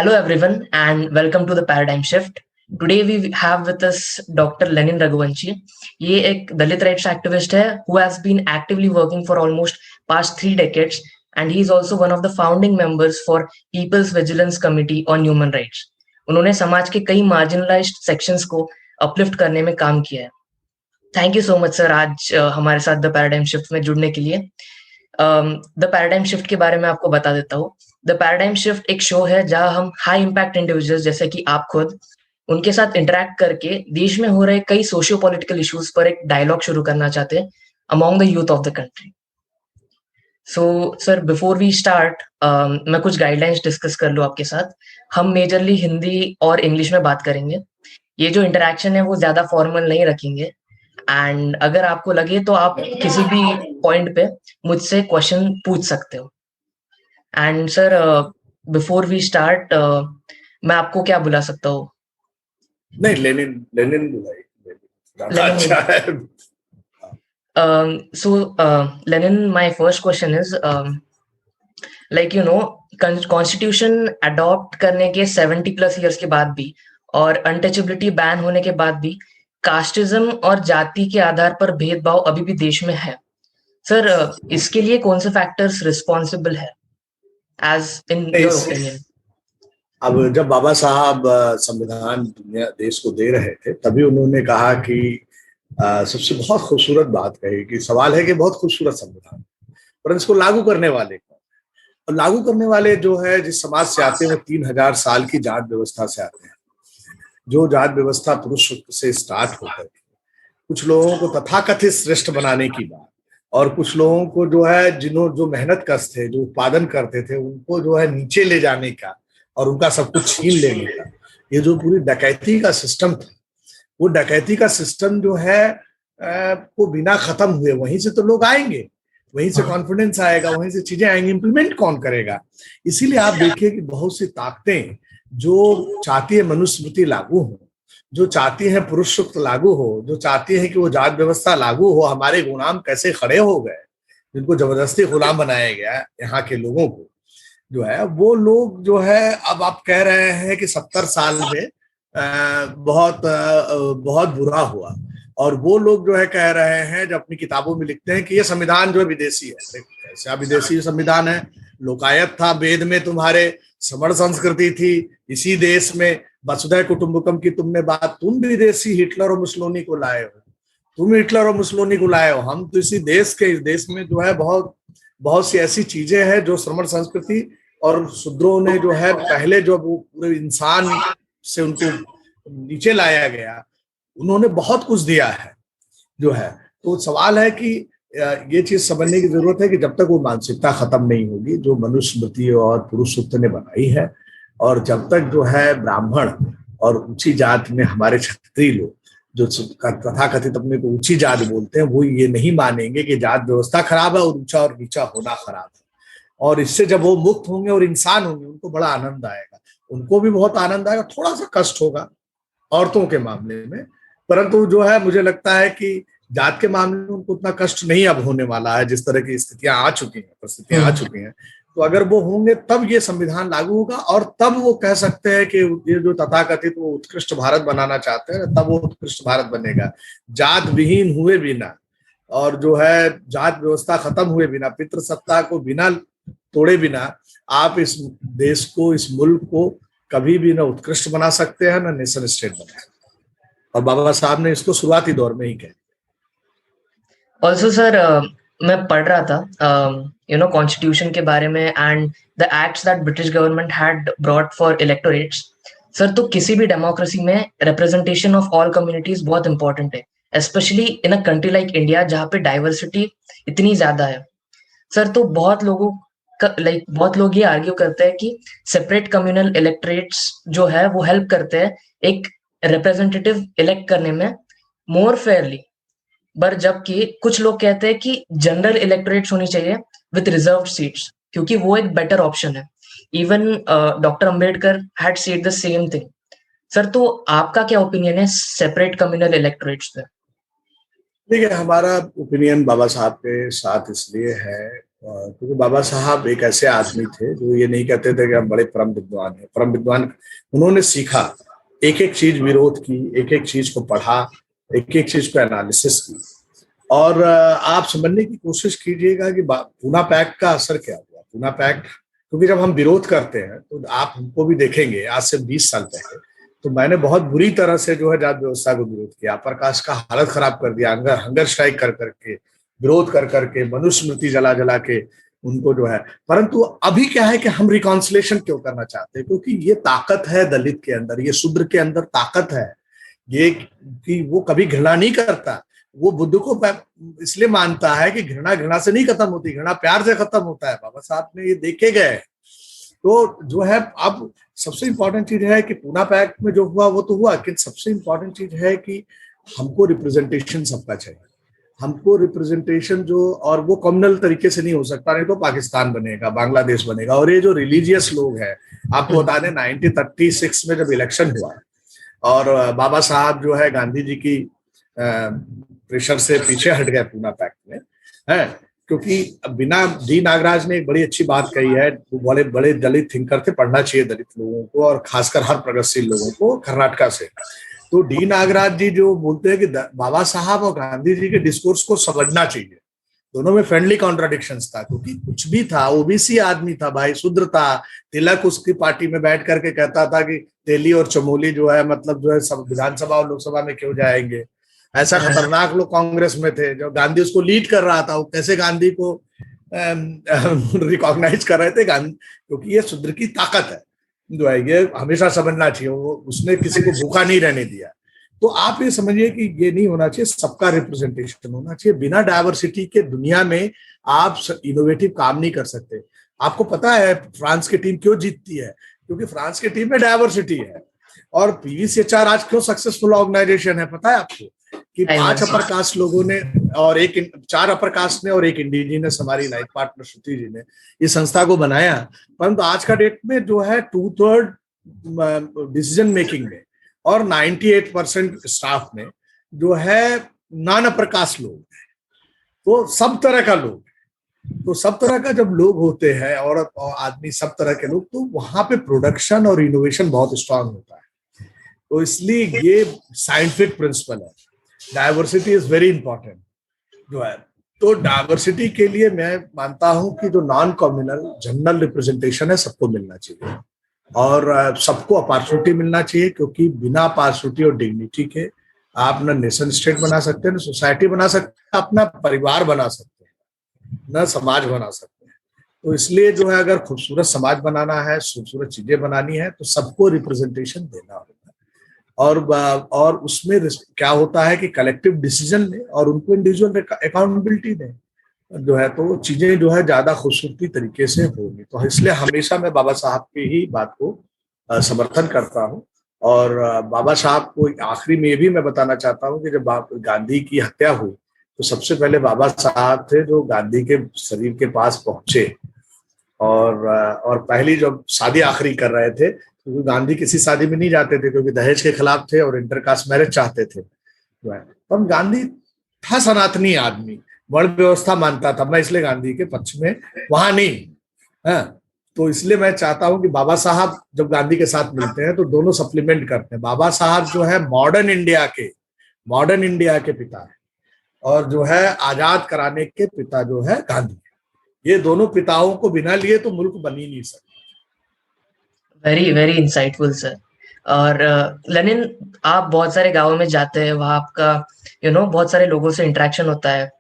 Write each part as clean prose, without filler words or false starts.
Hello, everyone, and welcome to the Paradigm Shift. Today we have with us Dr. Lenin Raghuvanshi. ये एक दलित rights activist है who has been actively working for almost past 3 decades, and he is also one of the founding members for People's Vigilance Committee on Human Rights. उन्होंने समाज के कई marginalized sections को uplift करने में काम किया है. Thank you so much sir आज हमारे साथ द पैराडाइम शिफ्ट में जुड़ने के लिए. द पैराडाइम शिफ्ट के बारे में आपको बता देता हूँ. द पैराडाइम शिफ्ट एक शो है जहां हम हाई इम्पैक्ट इंडिविजुअल्स जैसे कि आप खुद उनके साथ इंटरेक्ट करके देश में हो रहे कई सोशियो पॉलिटिकल इश्यूज पर एक डायलॉग शुरू करना चाहते हैं among the youth of the country. So sir before we start मैं कुछ गाइडलाइंस डिस्कस कर लूँ आपके साथ. हम मेजरली हिंदी और इंग्लिश में बात करेंगे. ये जो इंटरेक्शन है वो ज्यादा फॉर्मल नहीं रखेंगे, एंड अगर आपको लगे तो आप किसी भी पॉइंट पे मुझसे क्वेश्चन पूछ सकते हो. And sir before we start मैं आपको क्या बुला सकता हूँ? नहीं, लेनिन लेनिन बुलाइए, ज्यादा अच्छा है. So Lenin, my first question is like constitution adopt करने के 70+ इयर्स के बाद भी और अनटचेबिलिटी बैन होने के बाद भी कास्टिज्म और जाति के आधार पर भेदभाव अभी भी देश में है. सर इसके लिए कौन से फैक्टर्स रिस्पॉन्सिबल है एज इन योर ओपिनियन? अब जब बाबा साहब संविधान देश को दे रहे थे तभी उन्होंने कहा कि सबसे बहुत खूबसूरत बात कही कि सवाल है कि बहुत खूबसूरत संविधान, पर इसको लागू करने वाले कौन? और लागू करने वाले जो है जिस समाज से आते हैं वो 3000 साल की जाट व्यवस्था से आते हैं. जो जाट व्यवस्था पुरुष से स्टार्ट होकर कुछ लोगों को तथाकथित श्रेष्ठ बनाने की बात, और कुछ लोगों को जो है जो मेहनत कश थे, जो उत्पादन करते थे, उनको जो है नीचे ले जाने का और उनका सब कुछ छीन लेने का, ये जो पूरी डकैती का सिस्टम था, वो डकैती का सिस्टम जो है वो बिना खत्म हुए वहीं से तो लोग आएंगे, वहीं से कॉन्फिडेंस आएगा, वहीं से चीजें आएंगी. इंप्लीमेंट कौन करेगा? इसीलिए आप देखिए कि बहुत सी ताकतें जो चाहती है मनुस्मृति लागू हो, जो चाहती है पुरुष सूक्त लागू हो, जो चाहती है कि वो जात व्यवस्था लागू हो, हमारे गुलाम कैसे खड़े हो गए, जिनको जबरदस्ती गुलाम बनाया गया यहाँ के लोगों को, जो है वो लोग जो है अब आप कह रहे हैं कि 70 साल में बहुत बहुत बुरा हुआ, और वो लोग जो है कह रहे हैं, जो अपनी किताबों में लिखते हैं कि ये संविधान जो है विदेशी है. कैसा विदेशी संविधान है? लोकायत था वेद में, तुम्हारे समण संस्कृति थी इसी देश में, वसुधैव कुटुंबकम की तुमने बात, तुम विदेशी हिटलर और मुसोलिनी को लाए हो, तुम हिटलर और मुसोलिनी को लाए हो. हम तो इसी देश के, इस देश में जो है बहुत सी ऐसी चीजें हैं जो श्रमण संस्कृति और शूद्रों ने जो है पहले जो वो पूरे इंसान से उनको नीचे लाया गया, उन्होंने बहुत कुछ दिया है जो है. तो सवाल है कि ये चीज समझने की जरूरत है कि जब तक वो मानसिकता खत्म नहीं होगी जो मनुस्मृति और पुरुष सूक्त ने बनाई है, और जब तक जो है ब्राह्मण और ऊंची जात में हमारे क्षत्रिय लोग जो तथाकथित अपने को ऊंची जात बोलते हैं, वो ये नहीं मानेंगे कि जात व्यवस्था खराब है और ऊंचा और नीचा होना खराब है. और इससे जब वो मुक्त होंगे और इंसान होंगे, उनको बड़ा आनंद आएगा, उनको भी बहुत आनंद आएगा. थोड़ा सा कष्ट होगा औरतों के मामले में, परंतु जो है मुझे लगता है कि जात के मामले में उनको उतना कष्ट नहीं अब होने वाला है. जिस तरह की स्थितियां आ चुकी हैं, परिस्थितियां आ चुकी हैं, तो अगर वो होंगे तब ये संविधान लागू होगा, और तब वो कह सकते हैं कि ये जो तथाकथित वो उत्कृष्ट भारत बनाना चाहते हैं, तब वो उत्कृष्ट भारत बनेगा. जात विहीन हुए बिना और जो है जात व्यवस्था खत्म हुए बिना, पितृसत्ता को बिना तोड़े बिना आप इस देश को, इस मुल्क को कभी भी ना उत्कृष्ट बना सकते हैं, ना नेशन स्टेट बना सकते. और बाबा साहब ने इसको शुरुआती दौर में ही कहा. ऑल्सो सर मैं पढ़ रहा था कॉन्स्टिट्यूशन के बारे में and the acts that British government had brought for electorates. Sir तो किसी भी डेमोक्रेसी में रिप्रेजेंटेशन ऑफ ऑल कम्युनिटीज बहुत इंपॉर्टेंट है, specially in a country like India जहाँ पे डाइवर्सिटी इतनी ज्यादा है. सर तो बहुत लोग ये आर्ग्यू करते हैं कि सेपरेट कम्युनल इलेक्टोरेट्स जो है वो हेल्प करते हैं एक रिप्रेजेंटेटिव इलेक्ट करने में मोर फेयरली, पर जबकि कुछ लोग कहते हैं कि जनरल इलेक्टोरेट्स होनी चाहिए विद रिजर्व्ड सीट्स क्योंकि वो एक बेटर ऑप्शन है. Even doctor Ambedkar had said the same thing. Sir तो आपका क्या ओपिनियन है सेपरेट कम्युनल इलेक्टोरेट्स पे? देखिए, हमारा ओपिनियन बाबा साहब के साथ इसलिए है क्योंकि बाबा साहब एक ऐसे आदमी थे जो ये नहीं कहते थे कि हम बड़े परम विद्वान हैं। परम विद्वान, उन्होंने सीखा, एक एक चीज विरोध की, एक एक चीज को पढ़ा, एक एक चीज को एनालिसिस की। और आप समझने की कोशिश कीजिएगा कि पूना पैक्ट का असर क्या हुआ। पूना पैक्ट, क्योंकि जब हम विरोध करते हैं तो आप हमको भी देखेंगे, आज से 20 साल पहले तो मैंने बहुत बुरी तरह से जो है जात व्यवस्था को विरोध किया, प्रकाश का हालत खराब कर दिया, हंगर स्ट्राइक कर करके, विरोध कर करके, मनुस्मृति जला जला के उनको जो है। परंतु अभी क्या है कि हम रिकॉन्सिलेशन क्यों करना चाहते हैं? क्योंकि ये ताकत है दलित के अंदर, ये शूद्र के अंदर ताकत है, ये कि वो कभी घृणा नहीं करता। वो बुद्ध को इसलिए मानता है कि घृणा घृणा से नहीं खत्म होती, घृणा प्यार से खत्म होता है। बाबा साहब ने ये देखे गए। तो जो है, अब सबसे इंपॉर्टेंट चीज है कि पूना पैक्ट में जो हुआ वो तो हुआ, लेकिन सबसे इंपॉर्टेंट चीज है कि हमको रिप्रेजेंटेशन सबका चाहिए। हमको रिप्रेजेंटेशन जो, और वो कम्युनल तरीके से नहीं हो सकता, नहीं तो पाकिस्तान बनेगा, बांग्लादेश बनेगा। और ये जो रिलीजियस लोग हैं, आपको बता दें 1936 में जब इलेक्शन हुआ और बाबा साहब जो है गांधी जी की प्रेशर से पीछे हट गए पूना पैक्ट में, है, क्योंकि बिना डी नागराज ने एक बड़ी अच्छी बात कही है, वो बड़े बड़े दलित थिंकर थे, पढ़ना चाहिए दलित लोगों को और खासकर हर प्रगतिशील लोगों को कर्नाटका से। तो डी नागराज जी जो बोलते हैं कि बाबा साहब और गांधी जी के डिस्कोर्स को समझना चाहिए। दोनों में फ्रेंडली कॉन्ट्राडिक्शंस था, क्योंकि कुछ भी था, ओबीसी आदमी था भाई, शूद्र था। तिलक उसकी पार्टी में बैठ करके कहता था कि तेली और चमोली जो है, मतलब जो है सब विधानसभा और लोकसभा में क्यों जाएंगे। ऐसा खतरनाक लोग कांग्रेस में थे। जो गांधी उसको लीड कर रहा था, वो कैसे गांधी को रिकॉग्नाइज कर रहे थे गांधी, क्योंकि ये शूद्र की ताकत है जो है, ये हमेशा समझना चाहिए। वो उसने किसी को भूखा नहीं रहने दिया। तो आप ये समझिए कि ये नहीं होना चाहिए, सबका रिप्रेजेंटेशन होना चाहिए। बिना डायवर्सिटी के दुनिया में आप इनोवेटिव काम नहीं कर सकते। आपको पता है फ्रांस की टीम क्यों जीतती है? क्योंकि फ्रांस की टीम में डायवर्सिटी है। और पीवीसीएचआर आज क्यों सक्सेसफुल ऑर्गेनाइजेशन है पता है आपको? कि 5 अपर कास्ट लोगों ने और 4 अपर कास्ट ने और 1 इंडिजिनस, हमारी लाइफ पार्टनर श्रुति जी ने इस संस्था को बनाया। परंतु आज का डेट में जो है 2/3 डिसीजन मेकिंग में और 98% स्टाफ में जो है नॉन अपर कास्ट लोग, तो सब तरह का लोग। तो सब तरह का जब लोग होते हैं, औरत और आदमी, सब तरह के लोग, तो वहां पे प्रोडक्शन और इनोवेशन बहुत स्ट्रांग होता है। तो इसलिए ये साइंटिफिक प्रिंसिपल है, डाइवर्सिटी इज वेरी इंपॉर्टेंट जो है। तो डाइवर्सिटी के लिए मैं मानता हूं कि जो नॉन कम्युनल जनरल रिप्रेजेंटेशन है सबको मिलना चाहिए और सबको अपॉर्चुनिटी मिलना चाहिए, क्योंकि बिना अपॉर्चुनिटी और डिग्निटी के आप ना नेशन स्टेट बना सकते हैं, ना सोसाइटी बना सकते हैं, अपना परिवार बना सकते हैं, ना समाज बना सकते हैं। तो इसलिए जो है, अगर खूबसूरत समाज बनाना है, खूबसूरत चीजें बनानी है, तो सबको रिप्रेजेंटेशन देना होगा। और उसमें क्या होता है कि कलेक्टिव डिसीजन ले और उनको इंडिविजुअल अकाउंटेबिलिटी दें जो है, तो चीजें जो है ज्यादा खूबसूरती तरीके से होगी। तो इसलिए हमेशा मैं बाबा साहब की ही बात को समर्थन करता हूँ। और बाबा साहब को आखिरी में ये भी मैं बताना चाहता हूँ कि जब गांधी की हत्या हुई तो सबसे पहले बाबा साहब थे जो गांधी के शरीर के पास पहुंचे और पहली जब शादी आखिरी कर रहे थे, क्योंकि गांधी किसी शादी में नहीं जाते थे क्योंकि दहेज के खिलाफ थे और इंटरकास्ट मैरिज चाहते थे। तो गांधी था सनातनी आदमी, वर्ण व्यवस्था मानता था। मैं इसलिए गांधी के पक्ष में वहां नहीं है। तो इसलिए मैं चाहता हूं कि बाबा साहब जब गांधी के साथ मिलते हैं तो दोनों सप्लीमेंट करते हैं। बाबा साहब जो है मॉडर्न इंडिया के पिता है और जो है आजाद कराने के पिता जो है गांधी। ये दोनों पिताओं को बिना लिए तो मुल्क बन ही नहीं सकता। Very very insightful sir. और लेनिन, आप बहुत सारे गांवों में जाते हैं, वहाँ आपका बहुत सारे लोगों से इंटरेक्शन होता है,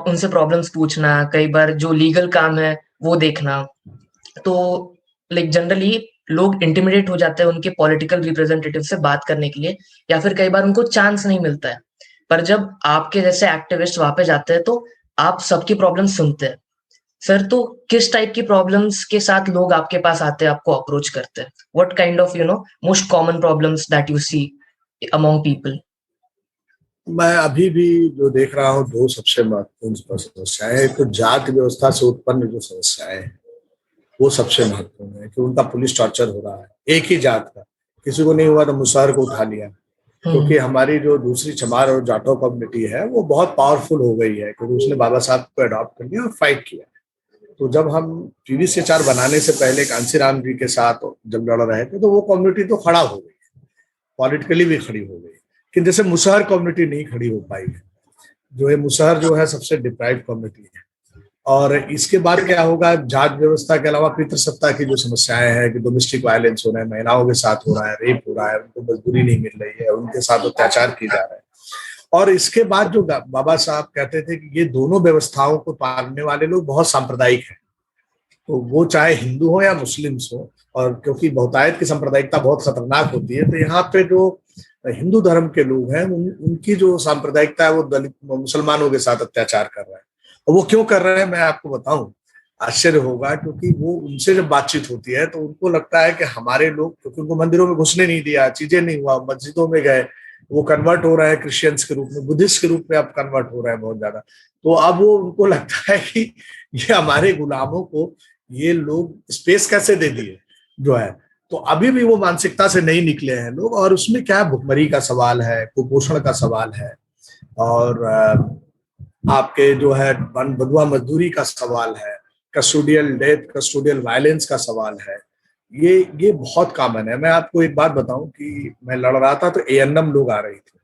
उनसे प्रॉब्लम्स पूछना, कई बार जो लीगल काम है वो देखना। तो लाइक जनरली लोग इंटिमिडेट हो जाते हैं उनके पॉलिटिकल रिप्रेजेंटेटिव से बात करने के लिए, या फिर कई बार उनको चांस नहीं मिलता है। पर जब आपके जैसे एक्टिविस्ट वहां पे जाते हैं तो आप सबकी प्रॉब्लम सुनते हैं। सर, तो किस टाइप की प्रॉब्लम्स के साथ लोग आपके पास आते हैं, आपको अप्रोच करते हैं? What kind of most common problems that you see among people? मैं अभी भी जो देख रहा हूँ, 2 सबसे महत्वपूर्ण समस्याएं, तो जाति व्यवस्था से उत्पन्न जो समस्याएं हैं वो सबसे महत्वपूर्ण है कि उनका पुलिस टॉर्चर हो रहा है। एक ही जात का, किसी को नहीं हुआ तो मुसहर को उठा लिया, क्योंकि हमारी जो दूसरी चमार और जाटो कम्युनिटी है वो बहुत पावरफुल हो गई है, क्योंकि उसने बाबा साहब को अडॉप्ट कर लिया और फाइट किया। तो जब हम PVC-4 बनाने से पहले कांसीराम जी के साथ जब लड़ रहे थे, तो वो कम्युनिटी तो खड़ा हो गई, पॉलिटिकली भी खड़ी हो गई, लेकिन जैसे मुसहर कम्युनिटी नहीं खड़ी हो पाई है। जो है मुसहर जो है सबसे डिप्राइव्ड कम्युनिटी है। और इसके बाद क्या होगा, जात व्यवस्था के अलावा पितृसत्ता की जो समस्याएं हैं कि डोमेस्टिक वायलेंस हो रहा है, महिलाओं के साथ हो रहा है, रेप हो रहा है, उनको मजदूरी नहीं मिल रही है, उनके साथ अत्याचार किए जा रहे हैं। और इसके बाद जो बाबा साहब कहते थे कि ये दोनों व्यवस्थाओं को पालने वाले लोग बहुत सांप्रदायिक हैं, तो वो चाहे हिंदू हो या मुस्लिम्स हो, और क्योंकि बहुतायत की सांप्रदायिकता बहुत खतरनाक होती है, तो यहाँ पे जो हिंदू धर्म के लोग हैं उनकी जो सांप्रदायिकता है वो दलित मुसलमानों के साथ अत्याचार कर रहा है। और वो क्यों कर रहे हैं मैं आपको बताऊं, आश्चर्य होगा, क्योंकि वो उनसे जब बातचीत होती है तो उनको लगता है कि हमारे लोग, क्योंकि उनको मंदिरों में घुसने नहीं दिया, चीजें नहीं हुआ, मस्जिदों में गए, वो कन्वर्ट हो रहे हैं क्रिश्चियंस के रूप में, बुद्धिस्ट के रूप में अब कन्वर्ट हो रहे हैं बहुत ज्यादा। तो अब वो उनको लगता है कि ये हमारे गुलामों को ये लोग स्पेस कैसे दे दिए जो है। तो अभी भी वो मानसिकता से नहीं निकले हैं लोग, और उसमें क्या भुखमरी का सवाल है, कुपोषण का सवाल है, और आपके जो है बंधुआ मजदूरी का सवाल है, कस्टोडियल डेथ, कस्टोडियल वायलेंस का सवाल है। ये बहुत कॉमन है। मैं आपको एक बात बताऊं कि मैं लड़ रहा था तो ANM लोग आ रही थे,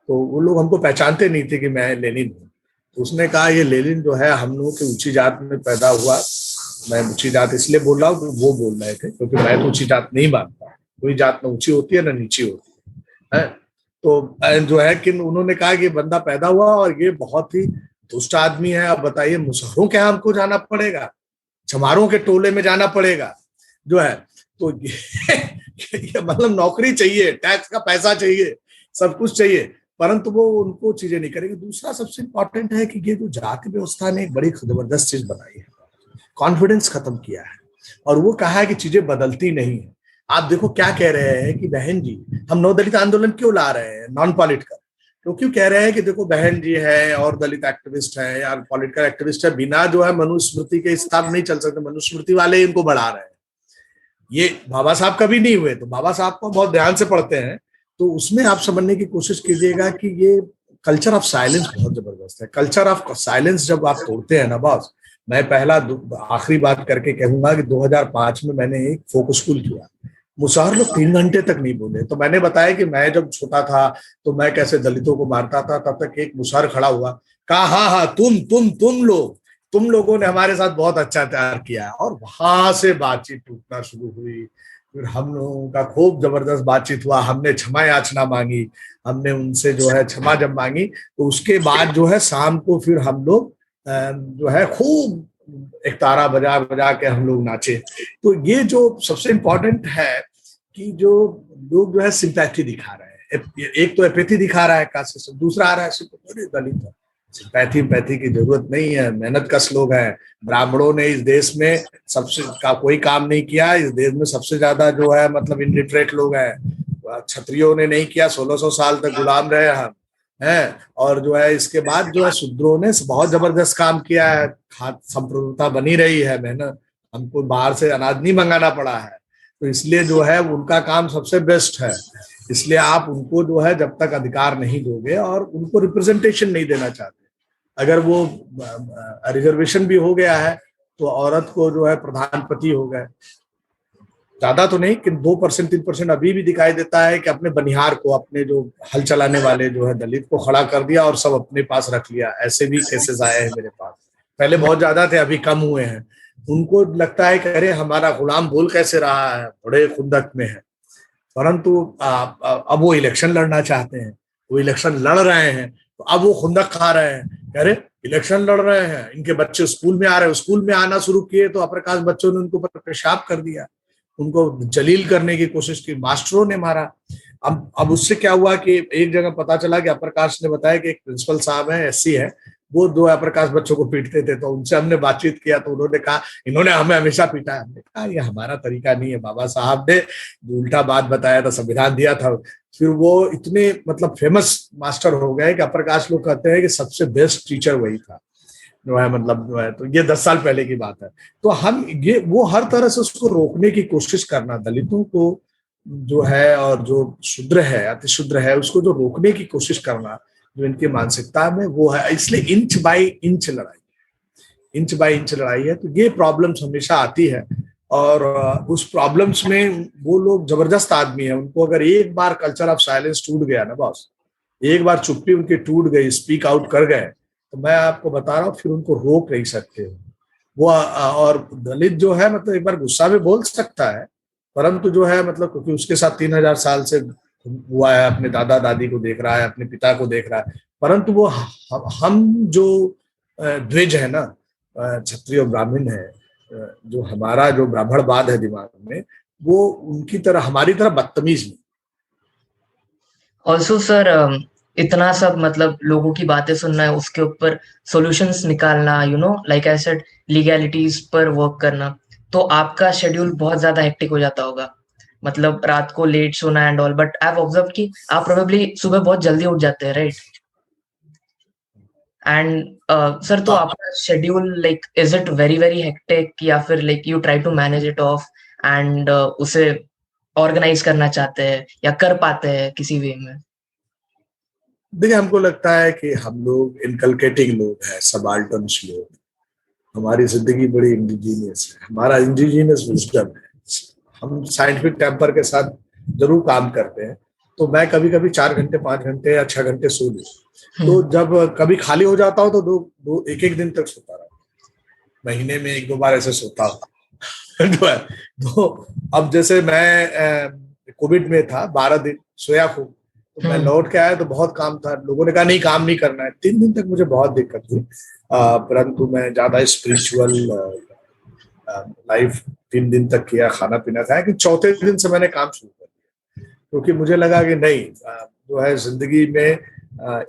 तो वो लोग हमको पहचानते नहीं थे कि मैं लेनिन हूँ। तो उसने कहा ये लेनिन जो है हम लोगों की ऊंची जात में पैदा हुआ। मैं ऊंची जात इसलिए बोल रहा हूँ कि वो बोल रहे थे, क्योंकि मैं तो ऊंची जात नहीं मानता, कोई जात ना ऊंची होती है ना नीची होती है। तो जो है कि उन्होंने कहा कि बंदा पैदा हुआ और ये बहुत ही दुष्ट आदमी है। अब बताइए, मुसहरों के यहाँ हमको जाना पड़ेगा, चमारों के टोले में जाना पड़ेगा जो है। तो ये मतलब नौकरी चाहिए, टैक्स का पैसा चाहिए, सब कुछ चाहिए, परंतु वो उनको चीजें नहीं करेंगे। दूसरा सबसे इंपॉर्टेंट है कि ये जो जाति व्यवस्था ने एक बड़ी जबरदस्त चीज बनाई है, कॉन्फिडेंस खत्म किया है, और वो कहा है कि चीजें बदलती नहीं है। आप देखो क्या कह रहे हैं कि बहन जी हम नव दलित आंदोलन क्यों ला रहे हैं, नॉन पॉलिटिकल, तो क्यों कह रहे हैं कि देखो बहन जी है और दलित एक्टिविस्ट है या पॉलिटिकल एक्टिविस्ट है, बिना जो है मनुस्मृति के स्थान नहीं चल सकते, मनुस्मृति वाले इनको बढ़ा रहे हैं। ये बाबा साहब कभी नहीं हुए, तो बाबा साहब को बहुत ध्यान से पढ़ते हैं, तो उसमें आप समझने की कोशिश कीजिएगा कि ये कल्चर ऑफ साइलेंस बहुत जबरदस्त है। कल्चर ऑफ साइलेंस जब आप तोड़ते हैं ना बॉस, मैं पहला आखिरी बात करके कहूंगा कि 2005 में मैंने एक फोक स्कूल किया, मुसहर लोग 3 घंटे तक नहीं बोले। तो मैंने बताया कि मैं जब छोटा था तो मैं कैसे दलितों को मारता था, तब तक एक मुसहर खड़ा हुआ, कहा हाँ हाँ तुम लोगों ने हमारे साथ बहुत अच्छा तैयार किया है। और वहां से बातचीत टूटना शुरू हुई। फिर हम लोगों का खूब जबरदस्त बातचीत हुआ, हमने क्षमा याचना मांगी, हमने उनसे जो है क्षमा जब मांगी, तो उसके बाद जो है शाम को फिर हम लोग जो है खूब एक तारा बजा बजा के हम लोग नाचे। तो ये जो सबसे इम्पोर्टेंट है कि जो लोग जो है सिंपैथी दिखा रहे हैं, एक तो एपैथी दिखा रहा है कास्ट से, दूसरा आ रहा है दलित है, सिंपैथी की जरूरत नहीं है, मेहनत कश लोग हैं। ब्राह्मणों ने इस देश में सबसे का कोई काम नहीं किया, इस देश में सबसे ज्यादा जो है मतलब इलिटरेट लोग हैं। क्षत्रियों ने नहीं किया, 1600 साल तक गुलाम रहे हम हैं। और जो है इसके बाद जो है शूद्रों ने बहुत जबरदस्त काम किया है, खाद्य संप्रभुता बनी रही है, मेहनत, हमको बाहर से अनाज नहीं मंगाना पड़ा है, तो इसलिए जो है उनका काम सबसे बेस्ट है। इसलिए आप उनको जो है जब तक अधिकार नहीं दोगे और उनको रिप्रेजेंटेशन नहीं देना चाहते, अगर वो रिजर्वेशन भी हो गया है तो औरत को जो है प्रधानपति हो गए, ज्यादा तो नहीं कि 2% 3% अभी भी दिखाई देता है कि अपने बनिहार को, अपने जो हल चलाने वाले जो है दलित को खड़ा कर दिया और सब अपने पास रख लिया। ऐसे भी केसेस आए हैं मेरे पास, पहले बहुत ज्यादा थे, अभी कम हुए हैं। उनको लगता है कि अरे हमारा गुलाम बोल कैसे रहा है, बड़े खुंदक में है, परंतु अब वो इलेक्शन लड़ना चाहते हैं, वो इलेक्शन लड़ रहे हैं, तो अब वो खुंदक खा रहे हैं, अरे इलेक्शन लड़ रहे हैं, इनके बच्चे स्कूल में आ रहे हैं, स्कूल में आना शुरू किए तो अप्रकाश बच्चों ने उनको ऊपर पेशाब कर दिया, उनको जलील करने की कोशिश की, मास्टरों ने मारा। अब उससे क्या हुआ कि एक जगह पता चला कि अप्रकाश ने बताया कि एक प्रिंसिपल साहब है, SC है, वो 2 अप्रकाश बच्चों को पीटते थे, तो उनसे हमने बातचीत किया तो उन्होंने कहा इन्होंने हमें हमेशा पीटा है। हमने कहा ये हमारा तरीका नहीं है, बाबा साहब ने उल्टा बात बताया था, संविधान दिया था। फिर वो इतने मतलब फेमस मास्टर हो गए कि अप्रकाश लोग कहते हैं कि सबसे बेस्ट टीचर वही था जो है, मतलब जो है, तो ये 10 साल पहले की बात है। तो हम ये वो हर तरह से उसको रोकने की कोशिश करना, दलितों को जो है और जो शुद्र है, अति शुद्र है, उसको जो रोकने की कोशिश करना जो इनकी मानसिकता में वो है। इसलिए इंच बाय इंच लड़ाई है। तो ये प्रॉब्लम्स हमेशा आती है और उस प्रॉब्लम्स में वो लोग जबरदस्त आदमी है। उनको अगर एक बार कल्चर ऑफ साइलेंस टूट गया ना बॉस, एक बार चुप्पी उनकी टूट गई, स्पीक आउट कर गए, तो मैं आपको बता रहा हूँ फिर उनको रोक नहीं सकते वो। और दलित जो है मतलब एक बार गुस्सा में बोल सकता है, परंतु जो है मतलब क्योंकि उसके साथ 3000 साल से हुआ है, अपने दादा दादी को देख रहा है, अपने पिता को देख रहा है, परंतु वो हम जो द्विज है ना, क्षत्रिय और ब्राह्मण है, जो हमारा जो ब्राह्मणवाद है दिमाग में, वो उनकी तरह हमारी तरह बदतमीज नहीं। ऑल्सो सर, इतना सब मतलब लोगों की बातें सुनना है, उसके ऊपर सॉल्यूशंस निकालना, लाइक आई सेड, लीगैलिटीज पर वर्क करना, तो आपका शेड्यूल बहुत ज्यादा हेक्टिक हो जाता होगा। मतलब रात को लेट सोना and all, but I have observe कि आप प्रोबेबली सुबह बहुत जल्दी उठ जाते हैं, राइट? एंड सर, तो आपका schedule like is it very very hectic, या फिर like you try to manage it off and उसे ऑर्गेनाइज करना चाहते हैं या कर पाते हैं किसी वे में? देखिए, हमको लगता है कि हम लोग इनकलकेटिंग लोग हैं, सबाल्टन्स लोग। हमारी जिंदगी बड़ी इंडिजीनियस है, हमारा इंडिजीनियस विजडम है। हम साइंटिफिक टेम्पर के साथ जरूर काम करते हैं। तो मैं कभी कभी 4 घंटे 5 घंटे या 6 घंटे सो लूं, तो जब कभी खाली हो जाता हूँ तो दो एक एक दिन तक सोता रहा, महीने में 1-2 बार ऐसे सोता हूँ। तो अब जैसे मैं कोविड में था, 12 दिन सोया खूब, तो मैं लौट के आया तो बहुत काम था। लोगों ने कहा नहीं काम नहीं करना है। 3 दिन तक मुझे बहुत दिक्कत हुई, परंतु मैं ज्यादा स्पिरिचुअल लाइफ 3 दिन तक किया, खाना पीना खाया, कि चौथे दिन से मैंने काम शुरू कर दिया, क्योंकि मुझे लगा कि नहीं, जो है जिंदगी में